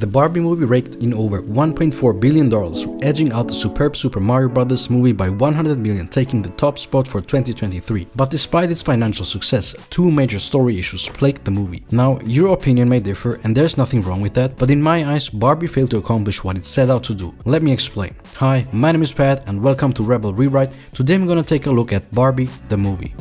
The Barbie movie raked in over $1.4 billion, edging out the superb Super Mario Bros. Movie by $100 million, taking the top spot for 2023. But despite its financial success, two major story issues plagued the movie. Now, your opinion may differ, and there's nothing wrong with that, but in my eyes, Barbie failed to accomplish what it set out to do. Let me explain. Hi, my name is Pat, and welcome to Rebel Rewrite. Today I'm gonna take a look at Barbie, the movie.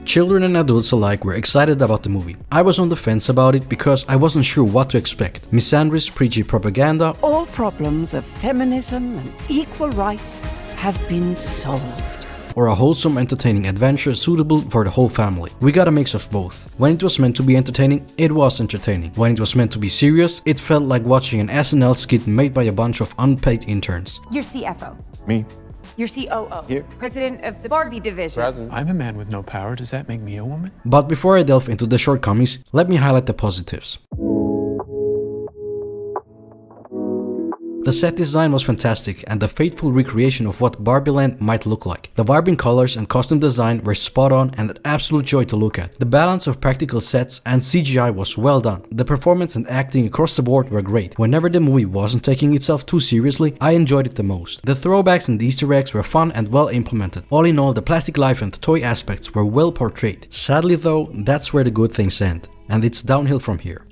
Children and adults alike were excited about the movie. I was on the fence about it because I wasn't sure what to expect. Misandrist, preachy propaganda, all problems of feminism and equal rights have been solved. Or a wholesome, entertaining adventure suitable for the whole family. We got a mix of both. When it was meant to be entertaining, it was entertaining. When it was meant to be serious, it felt like watching an SNL skit made by a bunch of unpaid interns. Your CFO. Me. Your COO. Here. President of the Barbie division. Present. I'm a man with no power. Does that make me a woman? But before I delve into the shortcomings, let me highlight the positives. The set design was fantastic and a faithful recreation of what Barbieland might look like. The vibrant colors and costume design were spot on and an absolute joy to look at. The balance of practical sets and CGI was well done. The performance and acting across the board were great. Whenever the movie wasn't taking itself too seriously, I enjoyed it the most. The throwbacks and Easter eggs were fun and well implemented. All in all, the plastic life and toy aspects were well portrayed. Sadly though, that's where the good things end, and it's downhill from here.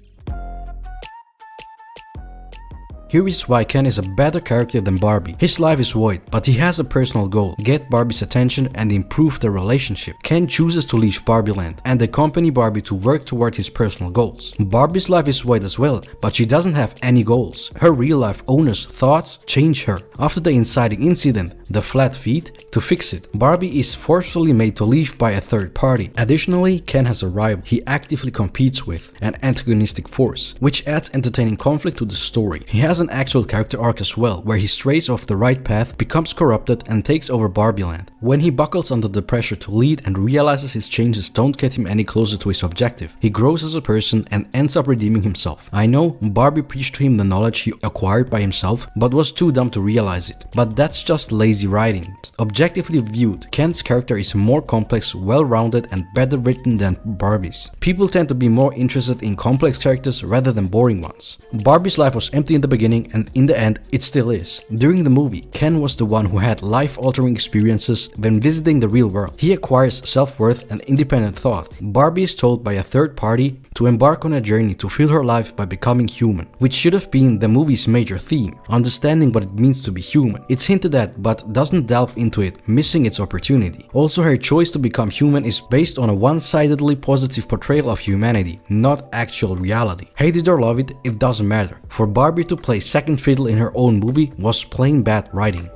Here is why Ken is a better character than Barbie. His life is void, but he has a personal goal: get Barbie's attention and improve their relationship. Ken chooses to leave Barbieland and accompany Barbie to work toward his personal goals. Barbie's life is void as well, but she doesn't have any goals. Her real life owner's thoughts change her. After the inciting incident, the flat feet, to fix it, Barbie is forcefully made to leave by a third party. Additionally, Ken has a rival he actively competes with, an antagonistic force, which adds entertaining conflict to the story. He has an actual character arc as well, where he strays off the right path, becomes corrupted and takes over Barbieland. When he buckles under the pressure to lead and realizes his changes don't get him any closer to his objective, he grows as a person and ends up redeeming himself. I know Barbie preached to him the knowledge he acquired by himself, but was too dumb to realize it. But that's just lazy writing. Objectively viewed, Ken's character is more complex, well-rounded and better written than Barbie's. People tend to be more interested in complex characters rather than boring ones. Barbie's life was empty in the beginning, and in the end, it still is. During the movie, Ken was the one who had life-altering experiences when visiting the real world. He acquires self-worth and independent thought. Barbie is told by a third party to embark on a journey to fill her life by becoming human, which should have been the movie's major theme, understanding what it means to be human. It's hinted at, but doesn't delve into it, missing its opportunity. Also, her choice to become human is based on a one-sidedly positive portrayal of humanity, not actual reality. Hate it or love it, it doesn't matter. For Barbie to play second fiddle in her own movie was plain bad writing.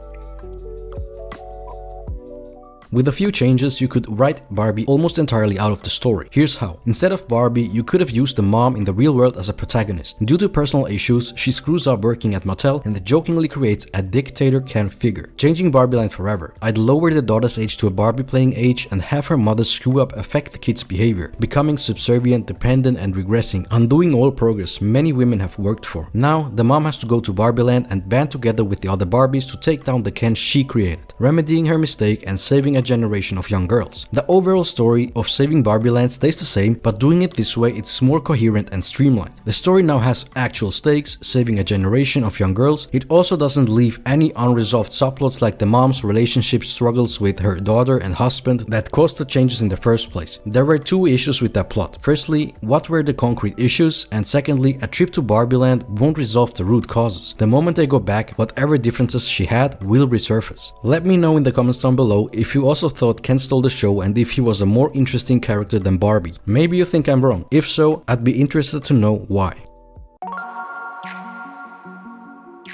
With a few changes, you could write Barbie almost entirely out of the story. Here's how. Instead of Barbie, you could have used the mom in the real world as a protagonist. Due to personal issues, she screws up working at Mattel and jokingly creates a dictator Ken figure, changing Barbieland forever. I'd lower the daughter's age to a Barbie playing age and have her mother's screw up affect the kid's behavior, becoming subservient, dependent and regressing, undoing all progress many women have worked for. Now, the mom has to go to Barbieland and band together with the other Barbies to take down the Ken she created, remedying her mistake and saving a generation of young girls. The overall story of saving Barbieland stays the same, but doing it this way it's more coherent and streamlined. The story now has actual stakes, saving a generation of young girls. It also doesn't leave any unresolved subplots like the mom's relationship struggles with her daughter and husband that caused the changes in the first place. There were two issues with that plot. Firstly, what were the concrete issues? And secondly, a trip to Barbieland won't resolve the root causes. The moment they go back, whatever differences she had will resurface. Let me know in the comments down below if you also thought Ken stole the show and if he was a more interesting character than Barbie. Maybe you think I'm wrong. If so, I'd be interested to know why.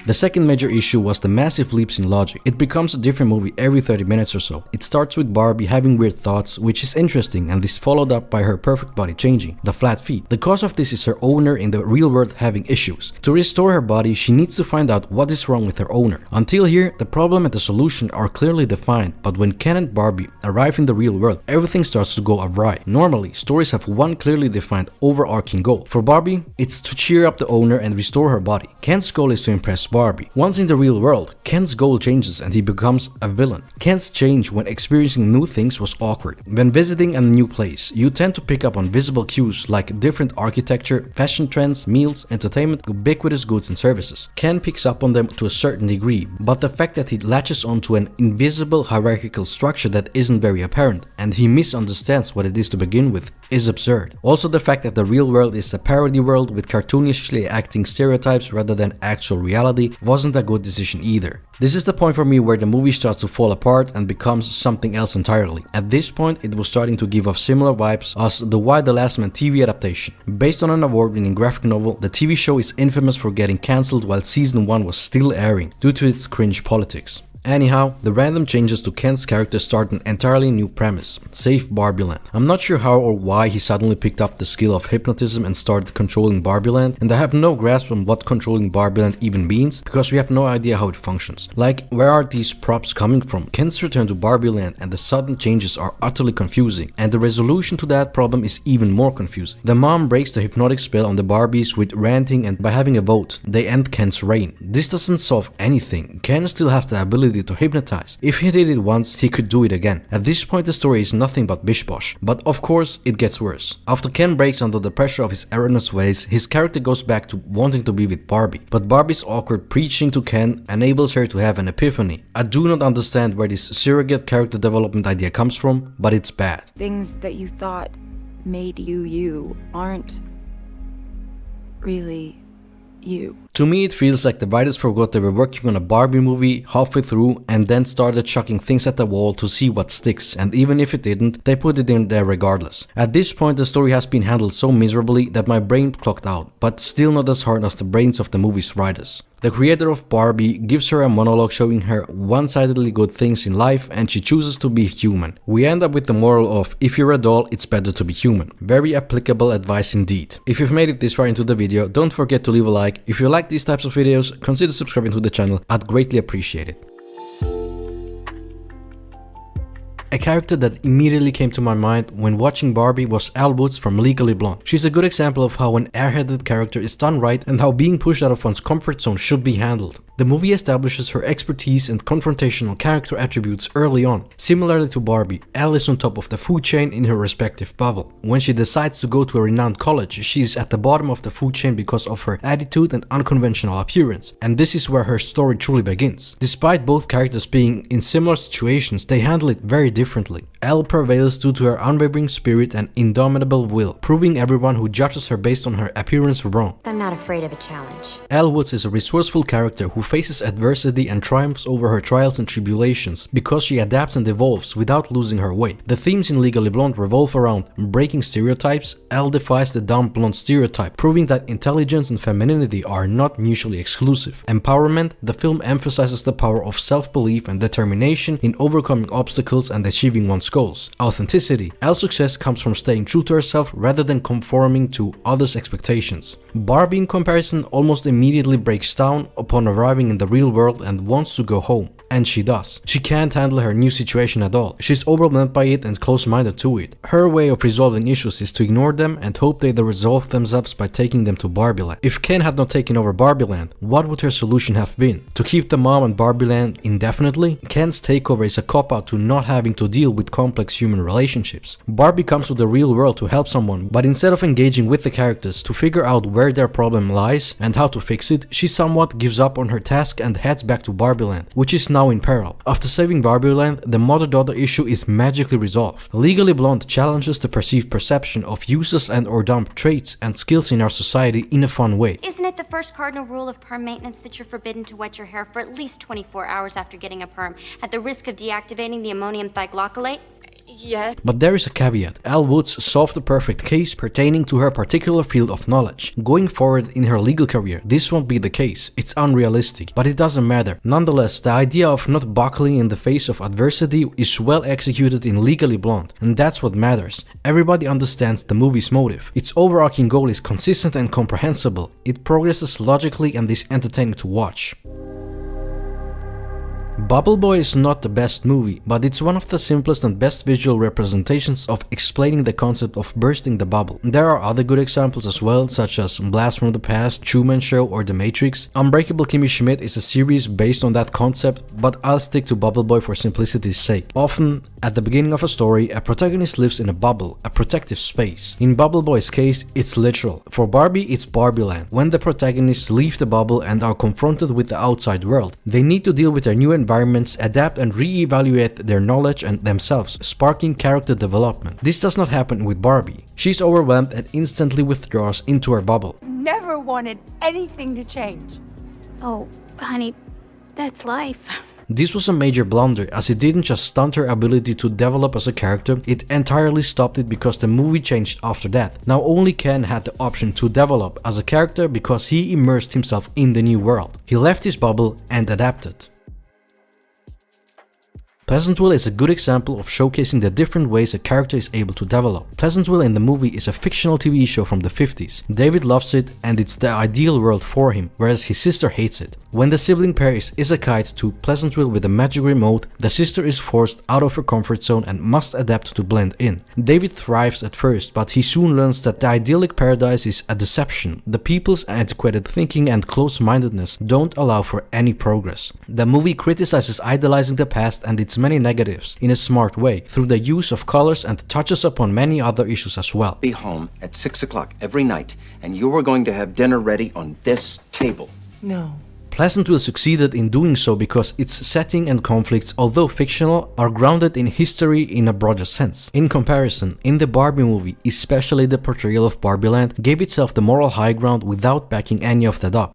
The second major issue was the massive leaps in logic. It becomes a different movie every 30 minutes or so. It starts with Barbie having weird thoughts, which is interesting, and is followed up by her perfect body changing, the flat feet. The cause of this is her owner in the real world having issues. To restore her body, she needs to find out what is wrong with her owner. Until here, the problem and the solution are clearly defined, but when Ken and Barbie arrive in the real world, everything starts to go awry. Normally, stories have one clearly defined overarching goal. For Barbie, it's to cheer up the owner and restore her body. Ken's goal is to impress Barbie Barbie. Once in the real world, Ken's goal changes and he becomes a villain. Ken's change when experiencing new things was awkward. When visiting a new place, you tend to pick up on visible cues like different architecture, fashion trends, meals, entertainment, ubiquitous goods and services. Ken picks up on them to a certain degree, but the fact that he latches onto an invisible hierarchical structure that isn't very apparent, and he misunderstands what it is to begin with, is absurd. Also, the fact that the real world is a parody world with cartoonishly acting stereotypes rather than actual reality wasn't a good decision either. This is the point for me where the movie starts to fall apart and becomes something else entirely. At this point, it was starting to give off similar vibes as the Why the Last Man TV adaptation. Based on an award-winning graphic novel, the TV show is infamous for getting cancelled while season 1 was still airing due to its cringe politics. Anyhow, the random changes to Ken's character start an entirely new premise: save Barbieland. I'm not sure how or why he suddenly picked up the skill of hypnotism and started controlling Barbieland, and I have no grasp on what controlling Barbieland even means, because we have no idea how it functions. Like, where are these props coming from? Ken's return to Barbieland and the sudden changes are utterly confusing, and the resolution to that problem is even more confusing. The mom breaks the hypnotic spell on the Barbies with ranting, and by having a vote, they end Ken's reign. This doesn't solve anything. Ken still has the ability to hypnotize. If he did it once, he could do it again. At this point, the story is nothing but bish-bosh. But of course, it gets worse. After Ken breaks under the pressure of his erroneous ways, his character goes back to wanting to be with Barbie. But Barbie's awkward preaching to Ken enables her to have an epiphany. I do not understand where this surrogate character development idea comes from, but it's bad. Things that you thought made you you aren't really you. To me, it feels like the writers forgot they were working on a Barbie movie halfway through and then started chucking things at the wall to see what sticks, and even if it didn't, they put it in there regardless. At this point, the story has been handled so miserably that my brain clocked out, but still not as hard as the brains of the movie's writers. The creator of Barbie gives her a monologue showing her one-sidedly good things in life, and she chooses to be human. We end up with the moral of, if you're a doll, it's better to be human. Very applicable advice indeed. If you've made it this far into the video, don't forget to leave a like. If you like these types of videos, consider subscribing to the channel. I'd greatly appreciate it. A character that immediately came to my mind when watching Barbie was Elle Woods from Legally Blonde. She's a good example of how an airheaded character is done right and how being pushed out of one's comfort zone should be handled. The movie establishes her expertise and confrontational character attributes early on. Similarly to Barbie, Elle is on top of the food chain in her respective bubble. When she decides to go to a renowned college, she is at the bottom of the food chain because of her attitude and unconventional appearance, and this is where her story truly begins. Despite both characters being in similar situations, they handle it very differently. Elle prevails due to her unwavering spirit and indomitable will, proving everyone who judges her based on her appearance wrong. I'm not afraid of a challenge. Elle Woods is a resourceful character who faces adversity and triumphs over her trials and tribulations because she adapts and evolves without losing her way. The themes in Legally Blonde revolve around breaking stereotypes. Elle defies the dumb blonde stereotype, proving that intelligence and femininity are not mutually exclusive. Empowerment, the film emphasizes the power of self-belief and determination in overcoming obstacles and achieving one's goals. Authenticity, Elle's success comes from staying true to herself rather than conforming to others' expectations. Barbie, in comparison, almost immediately breaks down upon arriving in the real world and wants to go home. And she does. She can't handle her new situation at all. She's overwhelmed by it and close-minded to it. Her way of resolving issues is to ignore them and hope they resolve themselves by taking them to Barbieland. If Ken had not taken over Barbieland, what would her solution have been? To keep the mom and Barbieland indefinitely? Ken's takeover is a cop-out to not having to deal with complex human relationships. Barbie comes to the real world to help someone, but instead of engaging with the characters to figure out where their problem lies and how to fix it, she somewhat gives up on her task and heads back to Barbieland, which is now in peril. After saving Barbieland, the mother-daughter issue is magically resolved. Legally Blonde challenges the perceived perception of useless and or dumb traits and skills in our society in a fun way. Isn't it the first cardinal rule of perm maintenance that you're forbidden to wet your hair for at least 24 hours after getting a perm, at the risk of deactivating the ammonium thioglycolate? Yes. But there is a caveat. Elle Woods solved the perfect case pertaining to her particular field of knowledge. Going forward in her legal career, this won't be the case. It's unrealistic, but it doesn't matter. Nonetheless, the idea of not buckling in the face of adversity is well executed in Legally Blonde, and that's what matters. Everybody understands the movie's motive. Its overarching goal is consistent and comprehensible. It progresses logically and is entertaining to watch. Bubble Boy is not the best movie, but it's one of the simplest and best visual representations of explaining the concept of bursting the bubble. There are other good examples as well, such as Blast from the Past, Truman Show, or The Matrix. Unbreakable Kimmy Schmidt is a series based on that concept, but I'll stick to Bubble Boy for simplicity's sake. Often, at the beginning of a story, a protagonist lives in a bubble, a protective space. In Bubble Boy's case, it's literal. For Barbie, it's Barbieland. When the protagonists leave the bubble and are confronted with the outside world, they need to deal with their new environments, adapt and re-evaluate their knowledge and themselves, sparking character development. This does not happen with Barbie. She's overwhelmed and instantly withdraws into her bubble. Never wanted anything to change. Oh, honey, that's life. This was a major blunder, as it didn't just stunt her ability to develop as a character, it entirely stopped it because the movie changed after that. Now only Ken had the option to develop as a character because he immersed himself in the new world. He left his bubble and adapted. Pleasantville is a good example of showcasing the different ways a character is able to develop. Pleasantville in the movie is a fictional TV show from the 50s. David loves it and it's the ideal world for him, whereas his sister hates it. When the sibling pair is isekai'd to Pleasantville with a magic remote, the sister is forced out of her comfort zone and must adapt to blend in. David thrives at first, but he soon learns that the idyllic paradise is a deception. The people's antiquated thinking and close-mindedness don't allow for any progress. The movie criticizes idolizing the past and its many negatives in a smart way through the use of colors and touches upon many other issues as well. Be home at 6 o'clock every night, and you are going to have dinner ready on this table. No. Pleasantville succeeded in doing so because its setting and conflicts, although fictional, are grounded in history in a broader sense. In comparison, in the Barbie movie, especially the portrayal of Barbieland gave itself the moral high ground without backing any of that up.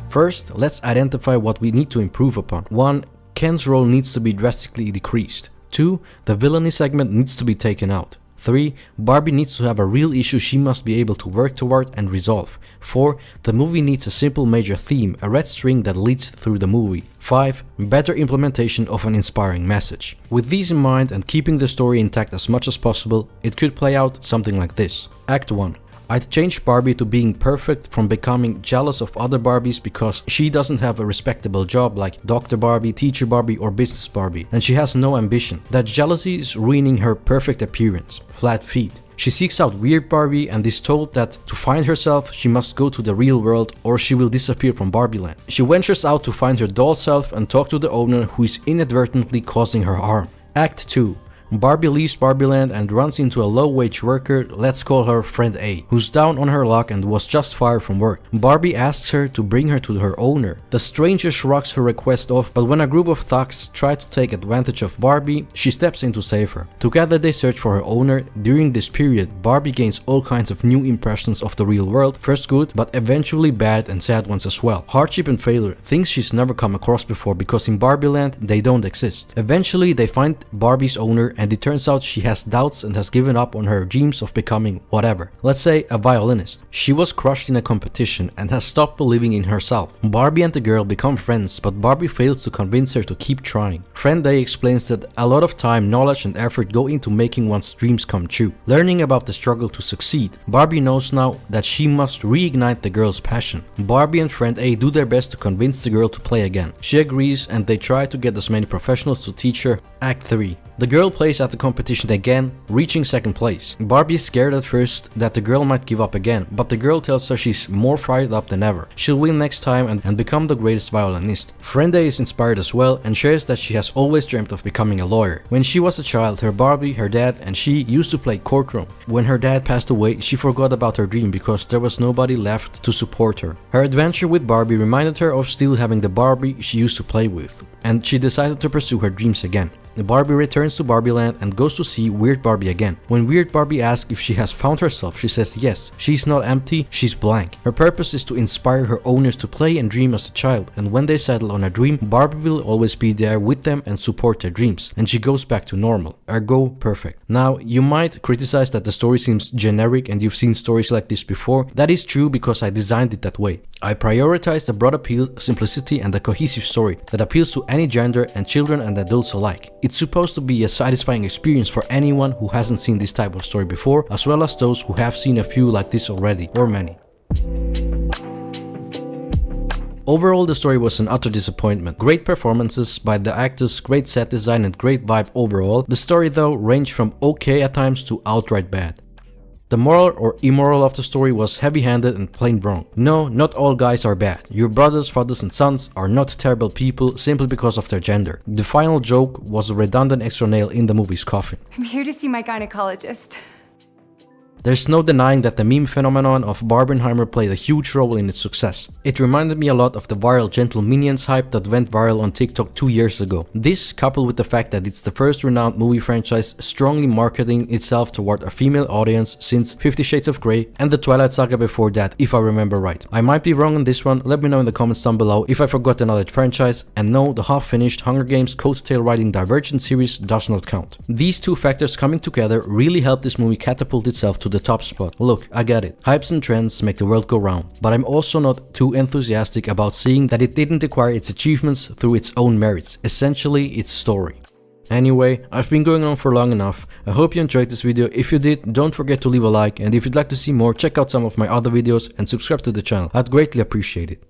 First, let's identify what we need to improve upon. 1. Ken's role needs to be drastically decreased. 2. The villainy segment needs to be taken out. 3. Barbie needs to have a real issue she must be able to work toward and resolve. 4. The movie needs a simple major theme, a red string that leads through the movie. 5. Better implementation of an inspiring message. With these in mind and keeping the story intact as much as possible, it could play out something like this. Act 1. I'd change Barbie to being perfect from becoming jealous of other Barbies because she doesn't have a respectable job like Dr. Barbie, Teacher Barbie or Business Barbie, and she has no ambition. That jealousy is ruining her perfect appearance. Flat feet. She seeks out Weird Barbie and is told that to find herself she must go to the real world or she will disappear from Barbieland. She ventures out to find her doll self and talk to the owner who is inadvertently causing her harm. Act 2. Barbie leaves Barbieland and runs into a low-wage worker, let's call her Friend A, who's down on her luck and was just fired from work. Barbie asks her to bring her to her owner. The stranger shrugs her request off, but when a group of thugs try to take advantage of Barbie, she steps in to save her. Together they search for her owner. During this period, Barbie gains all kinds of new impressions of the real world, first good, but eventually bad and sad ones as well. Hardship and failure, things she's never come across before because in Barbieland they don't exist. Eventually they find Barbie's owner and it turns out she has doubts and has given up on her dreams of becoming whatever. Let's say a violinist. She was crushed in a competition and has stopped believing in herself. Barbie and the girl become friends, but Barbie fails to convince her to keep trying. Friend A explains that a lot of time, knowledge and effort go into making one's dreams come true. Learning about the struggle to succeed, Barbie knows now that she must reignite the girl's passion. Barbie and Friend A do their best to convince the girl to play again. She agrees and they try to get as many professionals to teach her. Act 3. The girl plays at the competition again, reaching second place. Barbie is scared at first that the girl might give up again, but the girl tells her she's more fired up than ever. She'll win next time and become the greatest violinist. Friend A is inspired as well and shares that she has always dreamt of becoming a lawyer. When she was a child, her Barbie, her dad and she used to play courtroom. When her dad passed away, she forgot about her dream because there was nobody left to support her. Her adventure with Barbie reminded her of still having the Barbie she used to play with, and she decided to pursue her dreams again. Barbie returns to Barbieland and goes to see Weird Barbie again. When Weird Barbie asks if she has found herself, she says yes, she's not empty, she's blank. Her purpose is to inspire her owners to play and dream as a child, and when they settle on a dream, Barbie will always be there with them and support their dreams, and she goes back to normal. Ergo, perfect. Now, you might criticize that the story seems generic and you've seen stories like this before. That is true because I designed it that way. I prioritize the broad appeal, simplicity and a cohesive story that appeals to any gender and children and adults alike. It's supposed to be a satisfying experience for anyone who hasn't seen this type of story before, as well as those who have seen a few like this already, or many. Overall, the story was an utter disappointment. Great performances by the actors, great set design and great vibe overall. The story though ranged from okay at times to outright bad. The moral or immoral of the story was heavy-handed and plain wrong. No, not all guys are bad. Your brothers, fathers and sons are not terrible people simply because of their gender. The final joke was a redundant extra nail in the movie's coffin. I'm here to see my gynecologist. There's no denying that the meme phenomenon of Barbenheimer played a huge role in its success. It reminded me a lot of the viral Gentle Minions hype that went viral on TikTok 2 years ago. This, coupled with the fact that it's the first renowned movie franchise strongly marketing itself toward a female audience since 50 Shades of Grey and the Twilight Saga before that, if I remember right. I might be wrong on this one, let me know in the comments down below if I forgot another franchise, and no, the half-finished Hunger Games coattail riding Divergent series does not count. These two factors coming together really helped this movie catapult itself to the top spot. Look, I get it. Hypes and trends make the world go round, but I'm also not too enthusiastic about seeing that it didn't acquire its achievements through its own merits, essentially its story. Anyway, I've been going on for long enough. I hope you enjoyed this video. If you did, don't forget to leave a like, and if you'd like to see more, check out some of my other videos and subscribe to the channel. I'd greatly appreciate it.